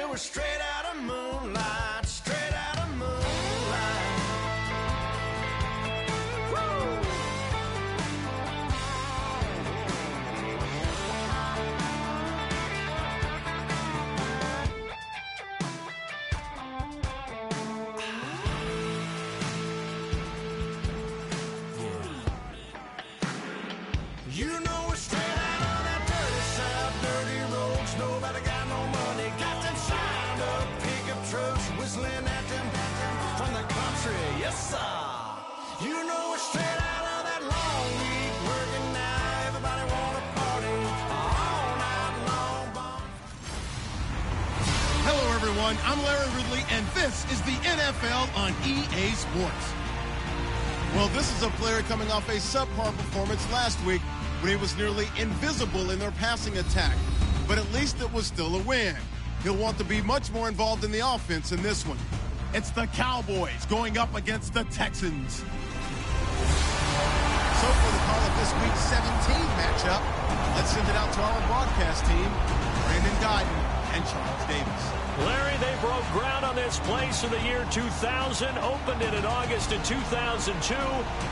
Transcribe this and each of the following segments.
we're straight out of moonlight, straight out of moonlight. You know we're straight out of that dirty south, dirty roads. Nobody got no money, got them signed up pickup trucks, whistling at them from the country. Yes, sir. You know we're straight out of that long week, working now. Everybody wanna party all night long. Hello, everyone. I'm Larry Ridley, and this is the NFL on EA Sports. Well, this is a player coming off a subpar performance last week when he was nearly invisible in their passing attack. But at least it was still a win. He'll want to be much more involved in the offense in this one. It's the Cowboys going up against the Texans. So for the call of this week's 17 matchup, let's send it out to our broadcast team, Brandon Guyton and Charles Davis. Larry, they broke ground on this place in the year 2000, opened it in August of 2002,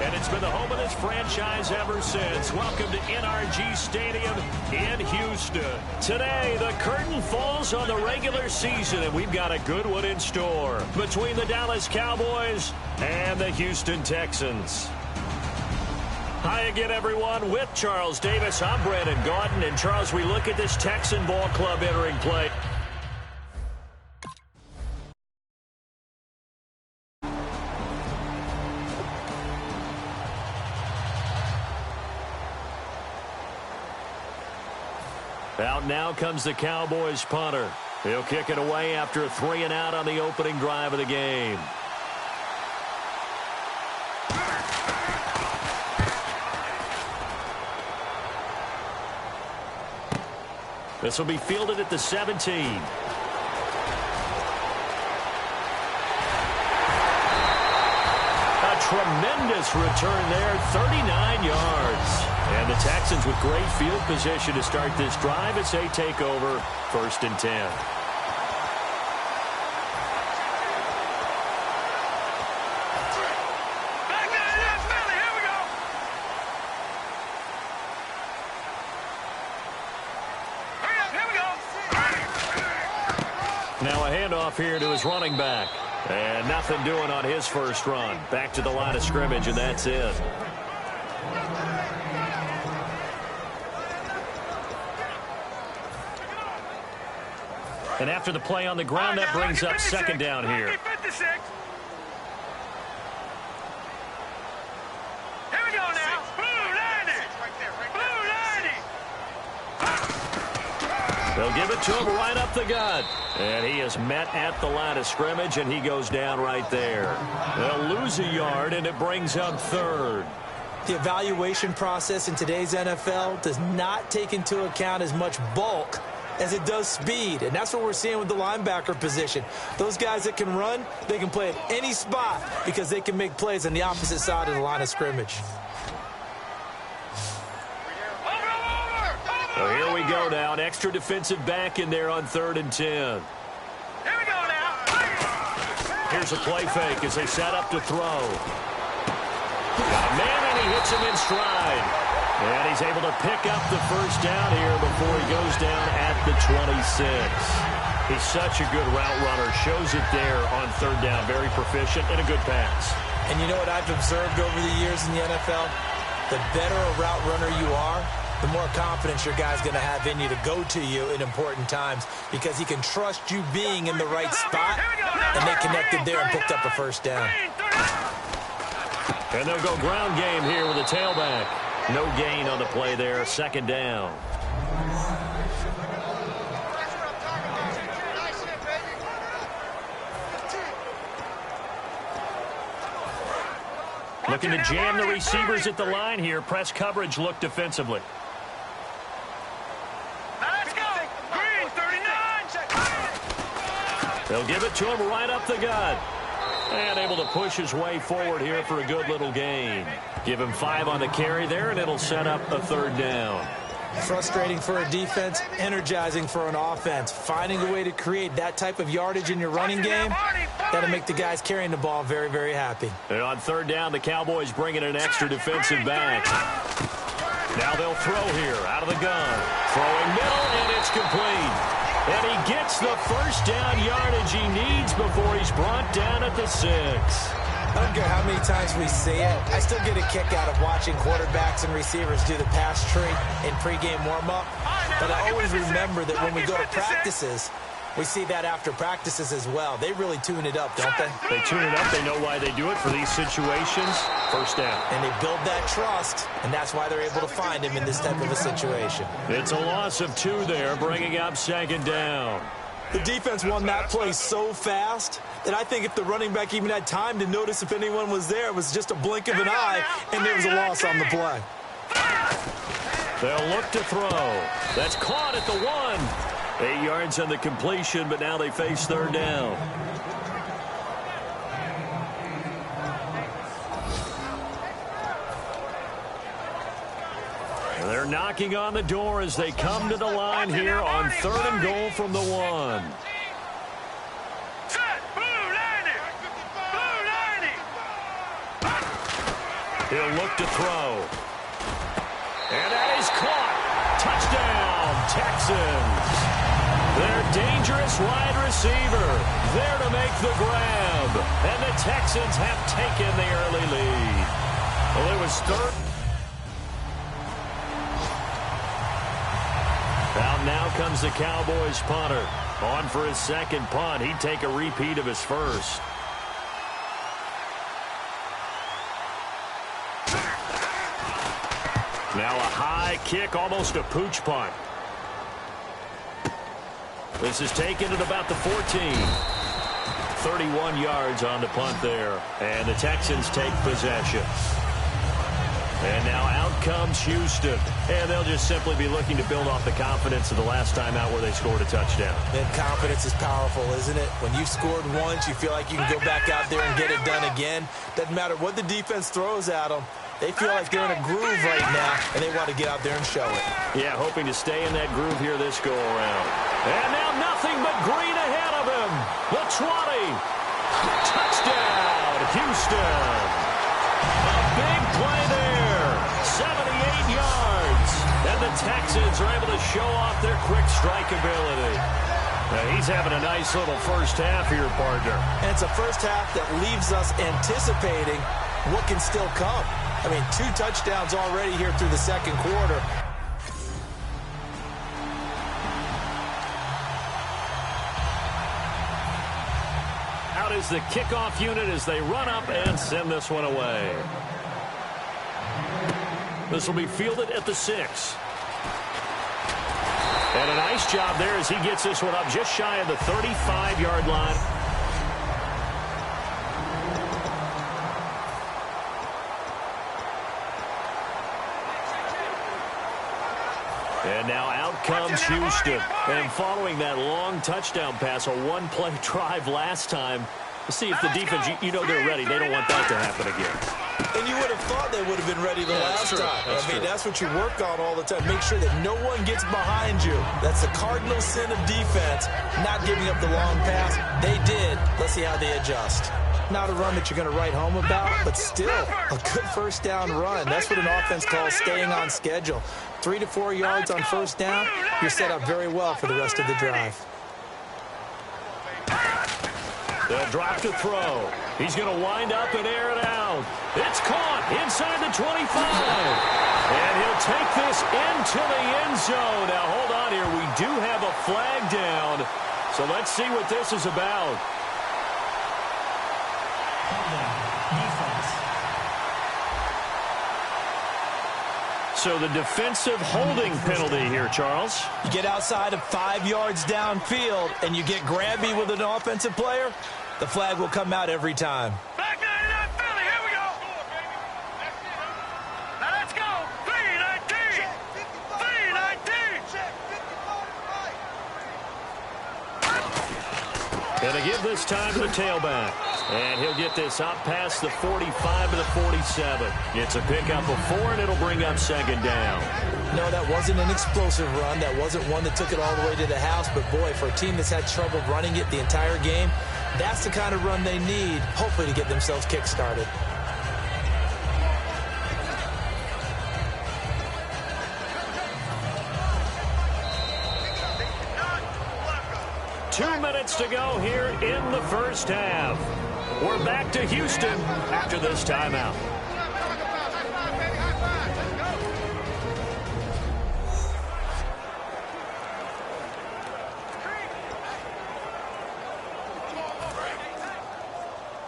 and it's been the home of this franchise ever since. Welcome to NRG Stadium in Houston. Today, the curtain falls on the regular season, and we've got a good one in store between the Dallas Cowboys and the Houston Texans. Hi again, everyone. With Charles Davis, I'm Brandon Guyton, and Charles, we look at this Texan ball club entering play. Out now comes the Cowboys punter. He'll kick it away after a 3-and-out on the opening drive of the game. This will be fielded at the 17. A tremendous return there, 39 yards. And the Texans with great field position to start this drive as they take over 1st and 10. Now a handoff here to his running back. And nothing doing on his first run. Back to the line of scrimmage, and that's it. And after the play on the ground, that brings up 2nd down here. Here we go now. Blue 90. Blue 90. They'll give it to him right up the gut. And he is met at the line of scrimmage, and he goes down right there. They'll lose a yard, and it brings up 3rd. The evaluation process in today's NFL does not take into account as much bulk as it does speed, and that's what we're seeing with the linebacker position. Those guys that can run, they can play at any spot because they can make plays on the opposite side of the line of scrimmage. So here we go now, an extra defensive back in there on 3rd and 10. Here we go now. Here's a play fake as they set up to throw. Got a man, and he hits him in stride. And he's able to pick up the 1st down here before he goes down at the 26. He's such a good route runner. Shows it there on 3rd down. Very proficient and a good pass. And you know what I've observed over the years in the NFL? The better a route runner you are, the more confidence your guy's going to have in you to go to you in important times because he can trust you being in the right spot, and they connected there and picked up a 1st down. And they'll go ground game here with a tailback. No gain on the play there, 2nd down. Looking to jam the receivers at the line here. Press coverage look defensively. Let's go. Green 39. They'll give it to him right up the gut. And able to push his way forward here for a good little gain. Give him 5 on the carry there, and it'll set up a 3rd down. Frustrating for a defense, energizing for an offense. Finding a way to create that type of yardage in your running game, that'll make the guys carrying the ball very, very happy. And on third down, the Cowboys bring in an extra defensive back. Now they'll throw here out of the gun. Throwing middle, and it's complete. And he gets the first down yardage he needs before he's brought down at the 6. I don't care how many times we see it. I still get a kick out of watching quarterbacks and receivers do the pass tree in pregame warm-up. But I always remember that when we go to practices, we see that after practices as well. They really tune it up, don't they? They tune it up. They know why they do it for these situations. First down. And they build that trust, and that's why they're able to find him in this type of a situation. It's a loss of 2 there, bringing up second down. The defense won that play so fast that I think if the running back even had time to notice if anyone was there, it was just a blink of an eye, and there was a loss on the play. They'll look to throw. That's caught at the 1. 8 yards on the completion, but now they face third down. They're knocking on the door as they come to the line here on 3rd and goal from the 1. He'll look to throw. And that is caught. Touchdown, Texans. Their dangerous wide receiver there to make the grab. And the Texans have taken the early lead. Well, it was third. Out now comes the Cowboys punter. On for his second punt. He'd take a repeat of his first. Now a high kick, almost a pooch punt. This is taken at about the 14. 31 yards on the punt there. And the Texans take possession. And now out comes Houston. And they'll just simply be looking to build off the confidence of the last time out where they scored a touchdown. And confidence is powerful, isn't it? When you've scored once, you feel like you can go back out there and get it done again. Doesn't matter what the defense throws at them. They feel like they're in a groove right now, and they want to get out there and show it. Yeah, hoping to stay in that groove here this go-around. And now nothing but green ahead of him. The 20. Touchdown, Houston. A big play there. 78 yards. And the Texans are able to show off their quick strike ability. Now he's having a nice little first half here, partner. And it's a first half that leaves us anticipating what can still come. I mean, 2 touchdowns already here through the second quarter. Out is the kickoff unit as they run up and send this one away. This will be fielded at the 6. And a nice job there as he gets this one up just shy of the 35-yard line. And now out comes Houston. And following that long touchdown pass, a one-play drive last time, to see if the defense, you know they're ready. They don't want that to happen again. And you would have thought they would have been ready the last time. That's what you work on all the time. Make sure that no one gets behind you. That's the cardinal sin of defense, not giving up the long pass. They did. Let's see how they adjust. Not a run that you're going to write home about, but still a good first down run. That's what an offense calls staying on schedule. 3 to 4 yards on first down, you're set up very well for the rest of the drive. They'll drop to throw. He's going to wind up and air it out. It's caught inside the 25. And he'll take this into the end zone. Now, hold on here. We do have a flag down. So let's see what this is about. So the defensive holding penalty here, Charles. You get outside of 5 yards downfield and you get grabby with an offensive player, the flag will come out every time. Back to that Philly. Here we go. Now let's go. 3-19. 3-19. Gonna give this time to the tailback. And he'll get this up past the 45 to the 47. It's a pickup of 4, and it'll bring up second down. No, that wasn't an explosive run. That wasn't one that took it all the way to the house. But, boy, for a team that's had trouble running it the entire game, that's the kind of run they need, hopefully, to get themselves kick-started. Two minutes to go here in the first half. We're back to Houston after this timeout.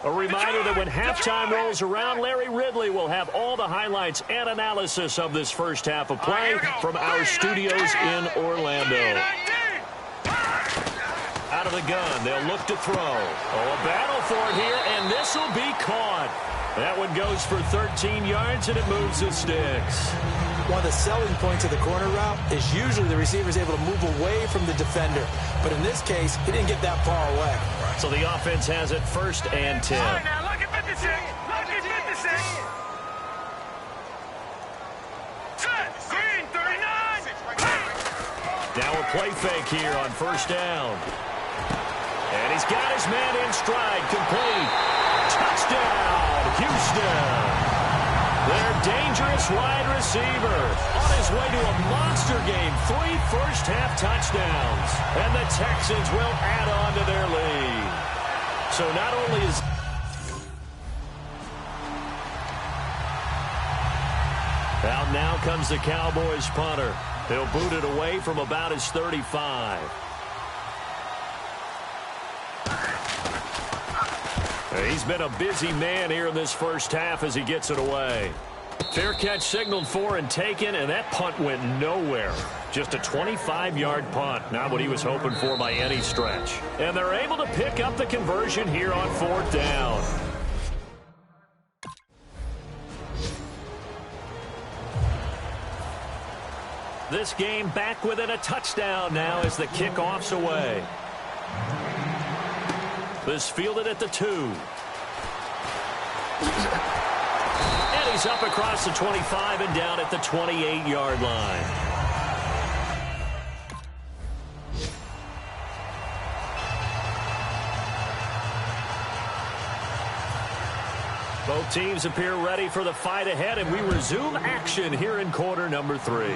A reminder that when halftime rolls around, Larry Ridley will have all the highlights and analysis of this first half of play from our studios in Orlando. Out of the gun, they'll look to throw. Oh, a battle for it here, and this will be caught. That one goes for 13 yards, and it moves the sticks. One of the selling points of the corner route is usually the receiver is able to move away from the defender. But in this case, he didn't get that far away. So the offense has it 1st and 10. All right, now look at 56. Look at 56. Set. Green, 39. Now a play fake here on 1st down. And he's got his man in stride, complete. Touchdown, Houston. Their dangerous wide receiver on his way to a monster game. 3 first-half touchdowns. And the Texans will add on to their lead. So not only is... Out now comes the Cowboys punter. He'll boot it away from about his 35. He's been a busy man here in this first half as he gets it away. Fair catch signaled for and taken, and that punt went nowhere. Just a 25-yard punt, not what he was hoping for by any stretch. And they're able to pick up the conversion here on 4th down. This game back within a touchdown now as the kickoff's away. This fielded at the 2. And he's up across the 25 and down at the 28-yard line. Both teams appear ready for the fight ahead, and we resume action here in quarter number 3.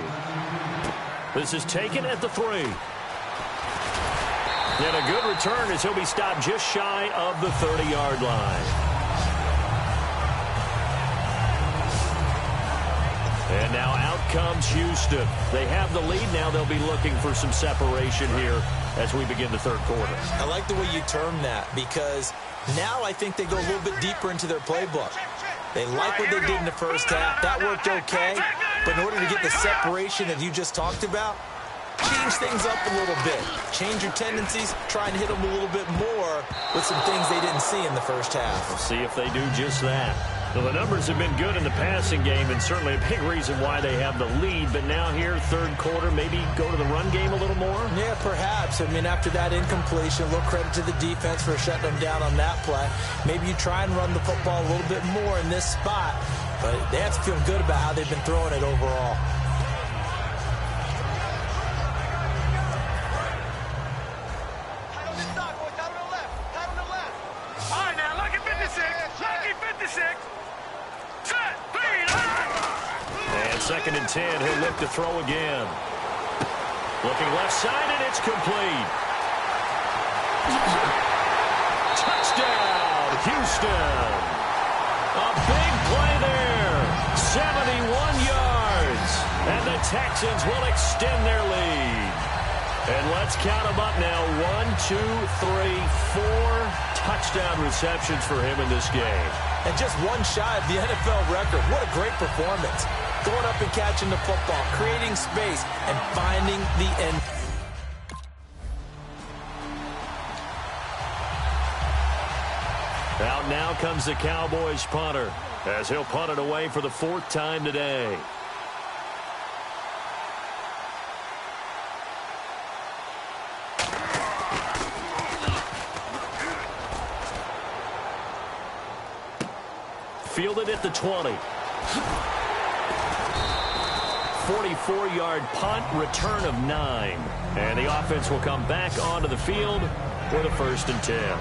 This is taken at the 3. And a good return as he'll be stopped just shy of the 30-yard line. And now out comes Houston. They have the lead. Now they'll be looking for some separation here as we begin the 3rd quarter. I like the way you term that because now I think they go a little bit deeper into their playbook. They like what they did in the first half. That worked okay. But in order to get the separation that you just talked about, change things up a little bit. Change your tendencies. Try and hit them a little bit more with some things they didn't see in the first half. We'll see if they do just that. Well, the numbers have been good in the passing game and certainly a big reason why they have the lead. But now here, 3rd quarter, maybe go to the run game a little more? Yeah, perhaps. I mean, after that incompletion, a little credit to the defense for shutting them down on that play. Maybe you try and run the football a little bit more in this spot. But they have to feel good about how they've been throwing it overall. And 2nd and 10, he'll look to throw again. Looking left side, and it's complete. Touchdown, Houston. A big play there. 71 yards. And the Texans will extend their lead. And let's count them up now. 1, 2, 3, 4 touchdown receptions for him in this game. And just one shy of the NFL record. What a great performance. Going up and catching the football, creating space, and finding the end. Out now comes the Cowboys punter as he'll punt it away for the 4th time today. Fielded at the 20. 44-yard punt, return of 9. And the offense will come back onto the field with a 1st and 10.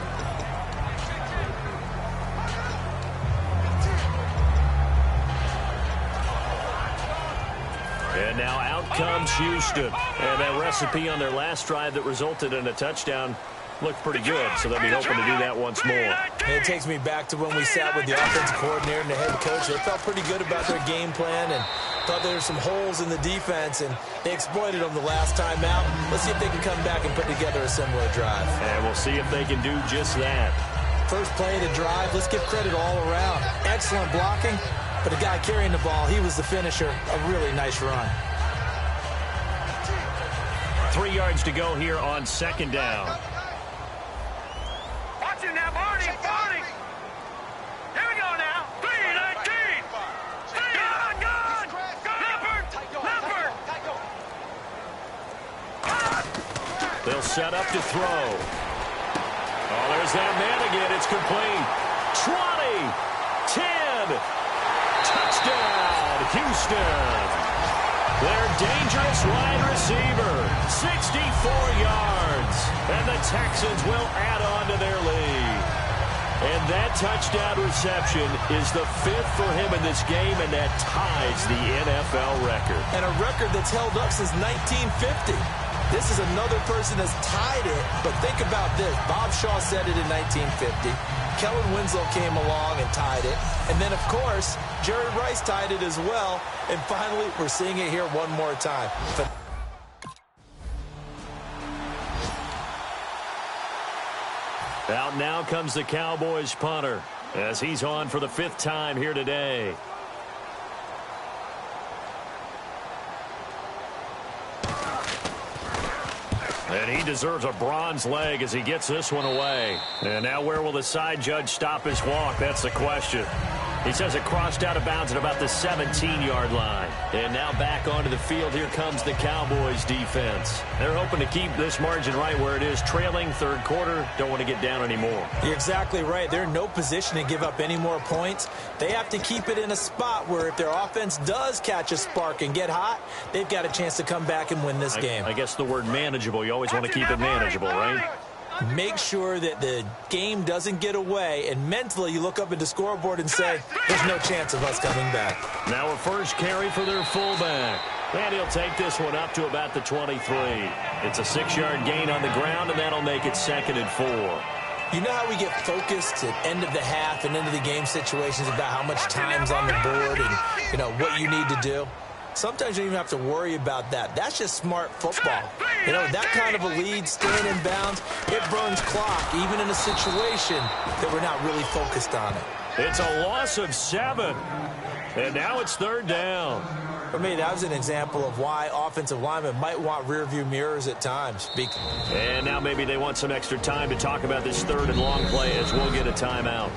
And now out comes Houston. And that recipe on their last drive that resulted in a touchdown looked pretty good, so they'll be hoping to do that once more. And it takes me back to when we sat with the offensive coordinator and the head coach. They felt pretty good about their game plan and thought there were some holes in the defense, and they exploited them the last time out. Let's see if they can come back and put together a similar drive. And we'll see if they can do just that. First play of the drive, let's give credit all around. Excellent blocking, but the guy carrying the ball, he was the finisher. A really nice run. 3 yards to go here on 2nd down. Watch it now, Barney. Here we go now. 3-19. Gone. Leopard. They'll set up to throw. Oh, there's that man again. It's complete. 20, 10, touchdown, Houston. Their dangerous wide receiver, 64 yards. And the Texans will add on to their lead. And that touchdown reception is the 5th for him in this game, and that ties the NFL record. And a record that's held up since 1950. This is another person that's tied it, but think about this. Bob Shaw said it in 1950. Kellen Winslow came along and tied it. And then, of course, Jerry Rice tied it as well. And finally, we're seeing it here one more time. Out now comes the Cowboys punter as he's on for the 5th time here today. And he deserves a bronze leg as he gets this one away. And now where will the side judge stop his walk? That's the question. He says it crossed out of bounds at about the 17-yard line. And now back onto the field. Here comes the Cowboys defense. They're hoping to keep this margin right where it is, trailing 3rd quarter. Don't want to get down anymore. You're exactly right. They're in no position to give up any more points. They have to keep it in a spot where if their offense does catch a spark and get hot, they've got a chance to come back and win this game. I guess the word manageable, you always want to keep it manageable, right? Make sure that the game doesn't get away, and mentally you look up at the scoreboard and say, there's no chance of us coming back. Now a first carry for their fullback. And he'll take this one up to about the 23. It's a 6-yard gain on the ground, and that'll make it 2nd and 4. You know how we get focused at end of the half and end of the game situations about how much time's on the board and, you know, what you need to do? Sometimes you don't even have to worry about that. That's just smart football. You know, that kind of a lead, staying in bounds, it burns clock, even in a situation that we're not really focused on it. It's a loss of 7. And now it's 3rd down. For me, that was an example of why offensive linemen might want rearview mirrors at times. And now maybe they want some extra time to talk about this 3rd and long play as we'll get a timeout.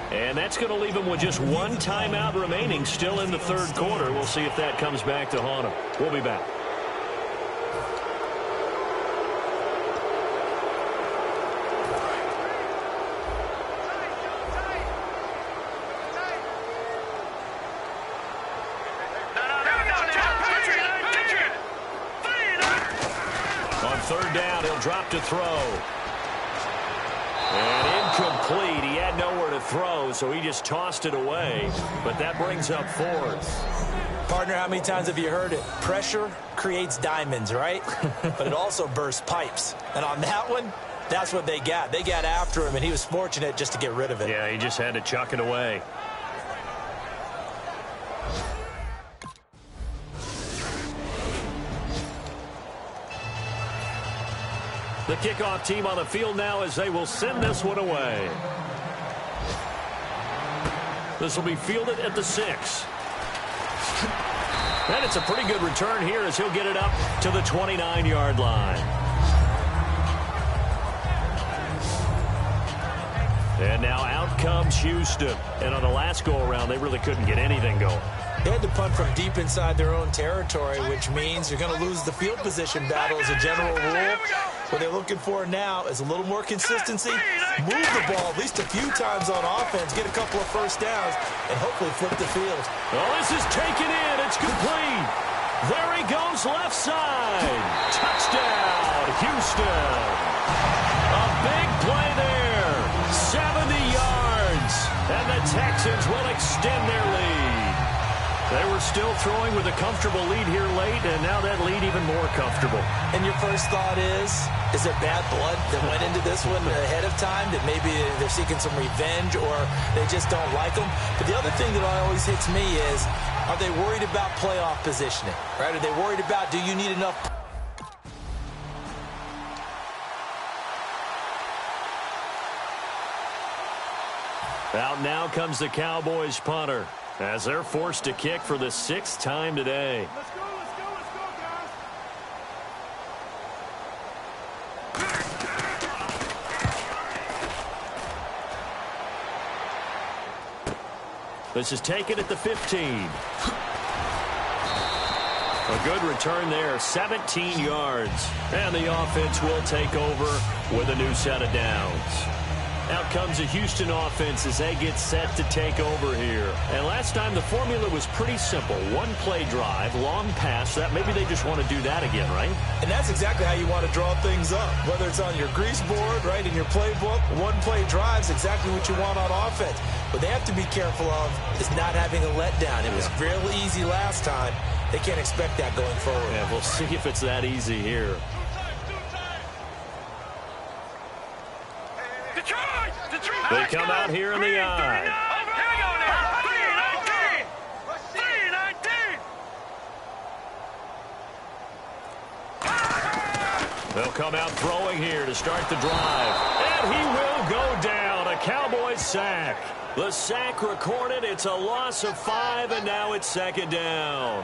And that's going to leave them with just 1 timeout remaining still in the 3rd quarter. We'll see if that comes back to haunt them. We'll be back. On 3rd down, he'll drop to throw. And incomplete. He had nowhere to throw, so he just tossed it away. But that brings up 4th. Partner, how many times have you heard it? Pressure creates diamonds, right? But it also bursts pipes. And on that one, that's what they got. They got after him, and he was fortunate just to get rid of it. Yeah, he just had to chuck it away. The kickoff team on the field now as they will send this one away. This will be fielded at the 6. And it's a pretty good return here as he'll get it up to the 29-yard line. And now out comes Houston. And on the last go-around, they really couldn't get anything going. They had to punt from deep inside their own territory, which means you're going to lose the field position battle as a general rule. What they're looking for now is a little more consistency, move the ball at least a few times on offense, get a couple of first downs, and hopefully flip the field. Well, this is taken in. It's complete. There he goes left side. Touchdown, Houston. A big play there. 70 yards. And the Texans will extend their lead. They were still throwing with a comfortable lead here late, and now that lead even more comfortable. And your first thought is there bad blood that went into this one ahead of time, that maybe they're seeking some revenge or they just don't like them? But the other thing that always hits me is, are they worried about playoff positioning, right? Are they worried about, do you need enough? Out now comes the Cowboys punter as they're forced to kick for the 6th time today. Let's go, guys. This is taken at the 15. A good return there, 17 yards. And the offense will take over with a new set of downs. Out comes the Houston offense as they get set to take over here. And last time the formula was pretty simple. One play drive, long pass. That maybe they just want to do that again, right? And that's exactly how you want to draw things up. Whether it's on your grease board, right, in your playbook, one play drive's exactly what you want on offense. What they have to be careful of is not having a letdown. It was real easy last time. They can't expect that going forward. Yeah, we'll see if it's that easy here. They come out here in the eye. Here we go now. 3-19. They'll come out throwing here to start the drive. And he will go down. A Cowboys sack. The sack recorded. It's a loss of 5, and now it's 2nd down.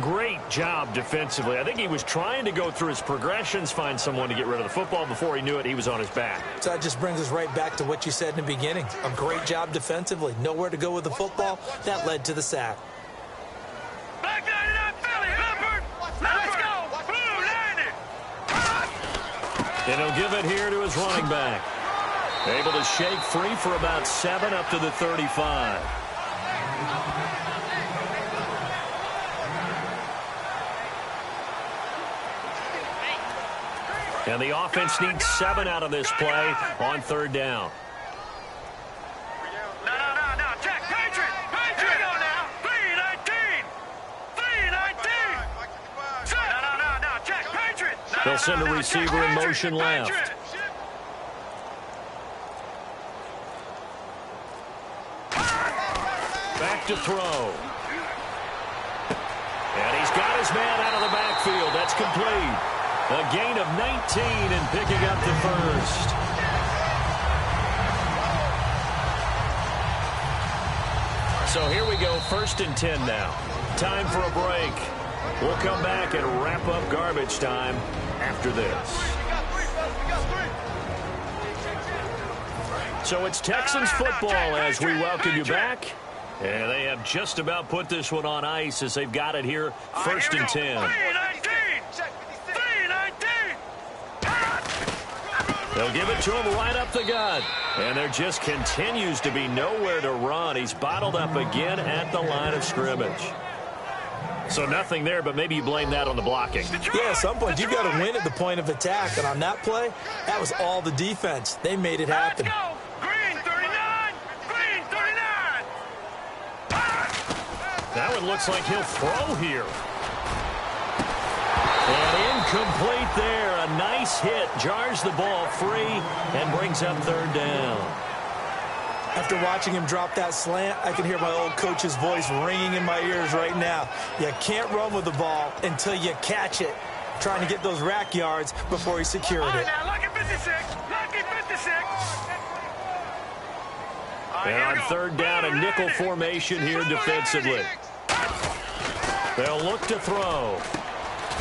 Great job defensively. I think he was trying to go through his progressions, find someone to get rid of the football. Before he knew it, he was on his back. So that just brings us right back to what you said in the beginning. A great job defensively. Nowhere to go with the football. That led to the sack. Back 99, Philly, Leopard. Let's go. Blue 90. And he'll give it here to his running back. Able to shake free for about 7 up to the 35. And the offense needs 7 out of this play on 3rd down. No. Check. Patriot. Here we go now. 3-19. 3-19. No. Check. Patriot. They'll send a receiver in motion left. Back to throw. And he's got his man out of the backfield. That's complete. A gain of 19 and picking up the first. So here we go, 1st and 10 now. Time for a break. We'll come back and wrap up garbage time after this. So it's Texans football as we welcome you back. And they have just about put this one on ice as they've got it here, 1st and 10. They'll give it to him right up the gut. And there just continues to be nowhere to run. He's bottled up again at the line of scrimmage. So nothing there, but maybe you blame that on the blocking. Yeah, at some point, you've got to win at the point of attack. And on that play, that was all the defense. They made it happen. Let's go. Green 39. Green 39. That one looks like he'll throw here. And incomplete there. A nice hit. Jars the ball free and brings up 3rd down. After watching him drop that slant, I can hear my old coach's voice ringing in my ears right now. You can't run with the ball until you catch it. Trying to get those rack yards before he secured it. Now, lucky 56. Lucky 56. And on 3rd down, a nickel formation here defensively. They'll look to throw.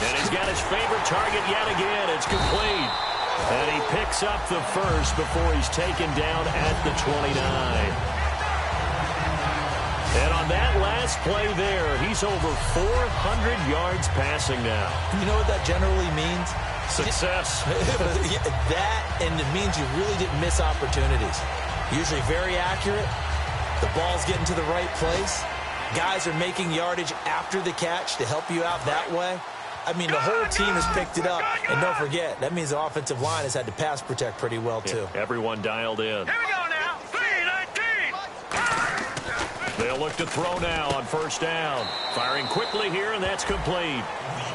And he's got his favorite target yet again. It's complete. And he picks up the first before he's taken down at the 29. And on that last play there, he's over 400 yards passing now. You know what that generally means? Success. That, and it means you really didn't miss opportunities. Usually very accurate. The ball's getting to the right place. Guys are making yardage after the catch to help you out that way. I mean, the whole team has picked it up. And don't forget, that means the offensive line has had to pass protect pretty well, too. Yeah, everyone dialed in. Here we go now. 3-19. They'll look to throw now on first down. Firing quickly here, and that's complete.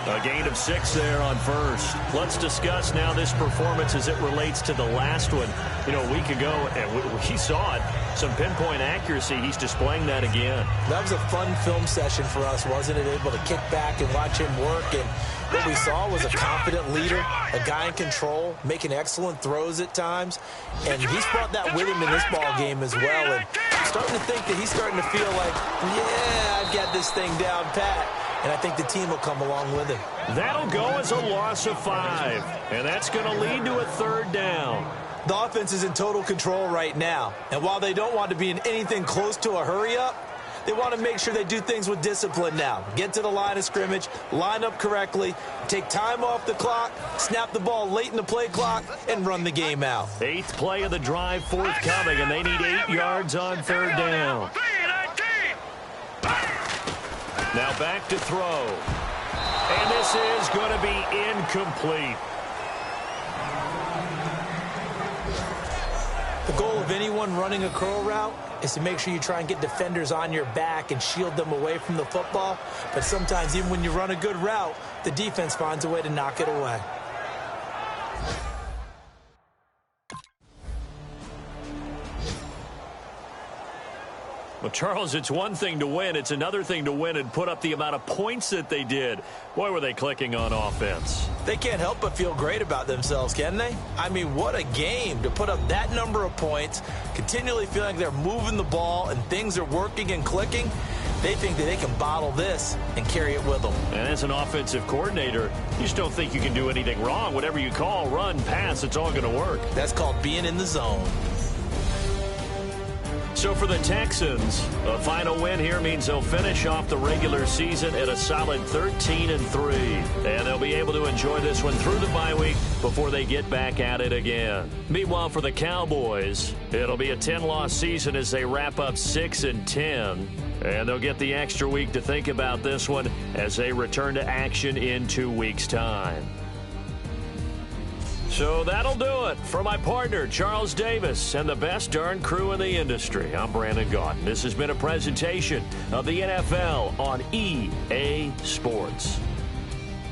A gain of 6 there on first. Let's discuss now this performance as it relates to the last one. You know, a week ago, and we saw it. Some pinpoint accuracy. He's displaying that again. That was a fun film session for us, wasn't it? Able to kick back and watch him work. And what we saw was a confident leader, a guy in control, making excellent throws at times. And he's brought that with him in this ball game as well. And I'm starting to think that he's starting to feel like, yeah, I've got this thing down pat. And I think the team will come along with him. That'll go as a loss of 5. And that's going to lead to a third down. The offense is in total control right now. And while they don't want to be in anything close to a hurry-up, they want to make sure they do things with discipline now. Get to the line of scrimmage, line up correctly, take time off the clock, snap the ball late in the play clock, and run the game out. 8th play of the drive forthcoming, and they need 8 yards on third down. 3-19. Now back to throw. And this is going to be incomplete. The goal of anyone running a curl route is to make sure you try and get defenders on your back and shield them away from the football. But sometimes even when you run a good route, the defense finds a way to knock it away. Well, Charles, it's one thing to win. It's another thing to win and put up the amount of points that they did. Boy, were they clicking on offense. They can't help but feel great about themselves, can they? I mean, what a game to put up that number of points, continually feeling like they're moving the ball and things are working and clicking. They think that they can bottle this and carry it with them. And as an offensive coordinator, you just don't think you can do anything wrong. Whatever you call, run, pass, it's all going to work. That's called being in the zone. So for the Texans, a final win here means they'll finish off the regular season at a solid 13-3. And they'll be able to enjoy this one through the bye week before they get back at it again. Meanwhile, for the Cowboys, it'll be a 10-loss season as they wrap up 6-10. And they'll get the extra week to think about this one as they return to action in 2 weeks' time. So that'll do it. For my partner, Charles Davis, and the best darn crew in the industry, I'm Brandon Gaudin. This has been a presentation of the NFL on EA Sports.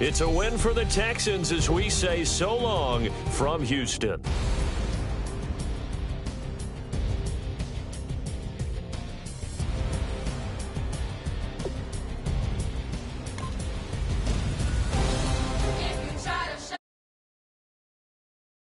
It's a win for the Texans as we say so long from Houston.